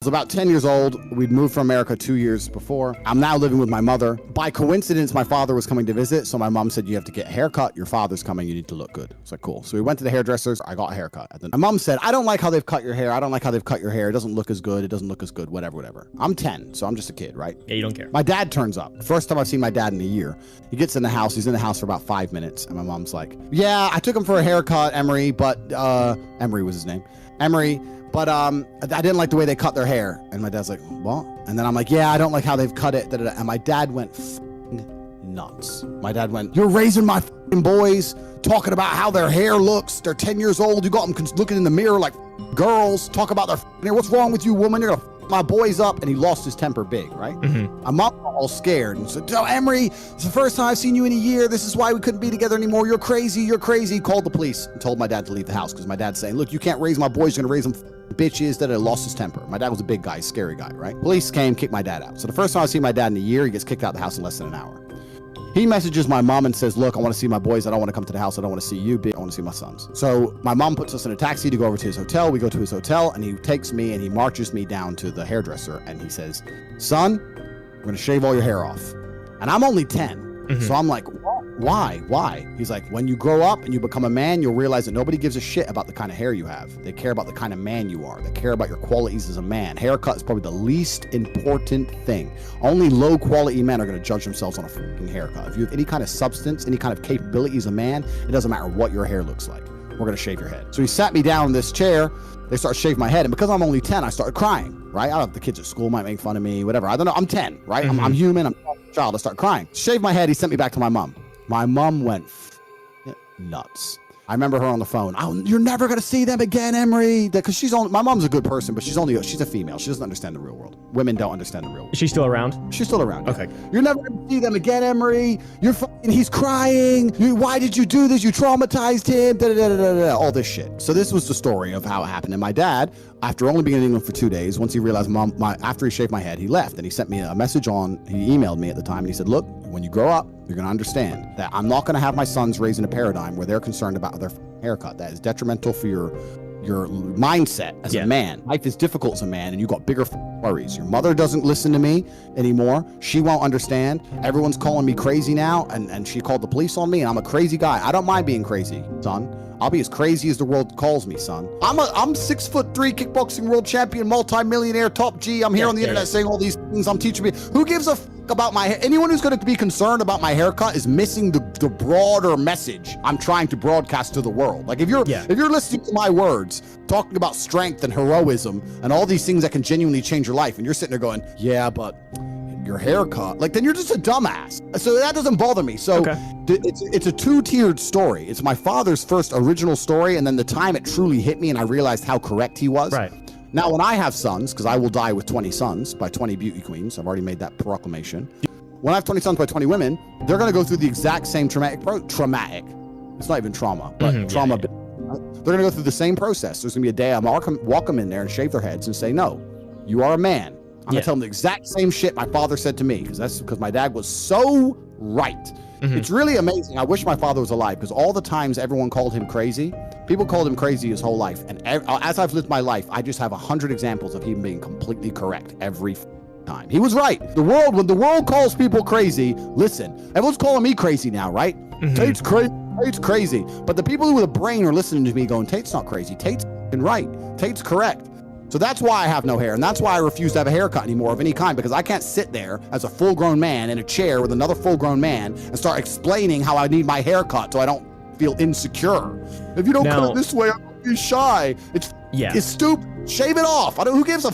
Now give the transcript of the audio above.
was about 10 years old. We'd moved from America 2 years before. I'm now living with my mother. By coincidence, my father was coming to visit, so my mom said, you have to get a haircut. Your father's coming. You need to look good. It's like, cool. So we went to the hairdressers. I got a haircut. And then my mom said, I don't like how they've cut your hair. I don't like how they've cut your hair. It doesn't look as good. It doesn't look as good. Whatever. I'm 10, so I'm just a kid, right? Yeah, you don't care. My dad turns up. First time I've seen my dad in a year. He gets in the house. He's in the house for about 5 minutes. And my mom's like, yeah, I took him for a haircut, Emery, but Emery was his name. Emery. But I didn't like the way they cut their hair. And my dad's like, what? And then I'm like, yeah, I don't like how they've cut it. And my dad went nuts. My dad went, you're raising my boys, talking about how their hair looks. They're 10 years old. You got them looking in the mirror like girls. Talk about their hair. What's wrong with you, woman? You're going to my boys up. And he lost his temper big, right? Mm-hmm. My mom was all scared and said, oh, Emery, it's the first time I've seen you in a year. This is why we couldn't be together anymore. You're crazy. You're crazy. Called the police and told my dad to leave the house because my dad's saying, look, you can't raise my boys. You're going to raise them bitches. That lost his temper. My dad was a big guy, scary guy, right? Police came, kicked my dad out. So the first time I see my dad in a year, he gets kicked out of the house in less than an hour. He messages my mom and says, look, I want to see my boys. I don't want to come to the house. I don't want to see you. I want to see my sons. So my mom puts us in a taxi to go over to his hotel. We go to his hotel and he takes me and he marches me down to the hairdresser and he says, son, we're going to shave all your hair off. And I'm only 10. Mm-hmm. So I'm like, why? He's like, when you grow up and you become a man, you'll realize that nobody gives a shit about the kind of hair you have. They care about the kind of man you are. They care about your qualities as a man. Haircut is probably the least important thing. Only low quality men are going to judge themselves on a fucking haircut. If you have any kind of substance, any kind of capability as a man, it doesn't matter what your hair looks like. We're going to shave your head. So he sat me down in this chair. They start shaving my head. And because I'm only 10, I started crying, right? I don't know if the kids at school might make fun of me, whatever. I don't know. I'm 10, right? Mm-hmm. I'm human. I'm a child. I start crying. Shaved my head. He sent me back to my mom. My mom went nuts. I remember her on the phone. Oh, you're never going to see them again, Emery. Because my mom's a good person, but she's a female. She doesn't understand the real world. Women don't understand the real world. Is she still around? She's still around. Okay. Yeah. You're never going to see them again, Emery. He's crying. Why did you do this? You traumatized him. All this shit. So this was the story of how it happened. And my dad, after only being in England for 2 days, once he realized after he shaved my head, he left. And he sent me a message he emailed me at the time. And he said, look, when you grow up, you're going to understand that I'm not going to have my sons raised in a paradigm where they're concerned about their haircut. That is detrimental for your mindset as a man. Life is difficult as a man, and you got bigger worries. Your mother doesn't listen to me anymore. She won't understand. Everyone's calling me crazy now, and she called the police on me, and I'm a crazy guy. I don't mind being crazy, son. I'll be as crazy as the world calls me, son. I'm 6'3" kickboxing world champion, multi-millionaire, top G. I'm here on the internet saying all these things. I'm teaching me. Who gives a about my hair? Anyone who's going to be concerned about my haircut is missing the broader message I'm trying to broadcast to the world. Like if you're listening to my words, talking about strength and heroism and all these things that can genuinely change your life, and you're sitting there going, yeah, but your haircut, like, then you're just a dumbass. So that doesn't bother me. So it's a two-tiered story. It's my father's first original story, and then the time it truly hit me and I realized how correct he was. Right. Now, when I have sons, because I will die with 20 sons by 20 beauty queens, I've already made that proclamation. When I have 20 sons by 20 women, they're going to go through the exact same traumatic. It's not even trauma, but trauma. They're going to go through the same process. There's going to be a day I walk them in there and shave their heads and say, no, you are a man. I'm going to tell them the exact same shit my father said to me, because my dad was so right. Mm-hmm. It's really amazing. I wish my father was alive, because all the times everyone called him crazy, people called him crazy his whole life. And as I've lived my life, I just have 100 examples of him being completely correct every time. He was right. When the world calls people crazy, listen, everyone's calling me crazy now, right? Mm-hmm. Tate's crazy. Tate's crazy. But the people with a brain are listening to me going, Tate's not crazy. Tate's right. Tate's correct. So that's why I have no hair, and that's why I refuse to have a haircut anymore of any kind, because I can't sit there as a full-grown man in a chair with another full-grown man and start explaining how I need my haircut so I don't feel insecure. If you don't cut it this way, I'm gonna be shy. It's stupid. Shave it off. Who gives a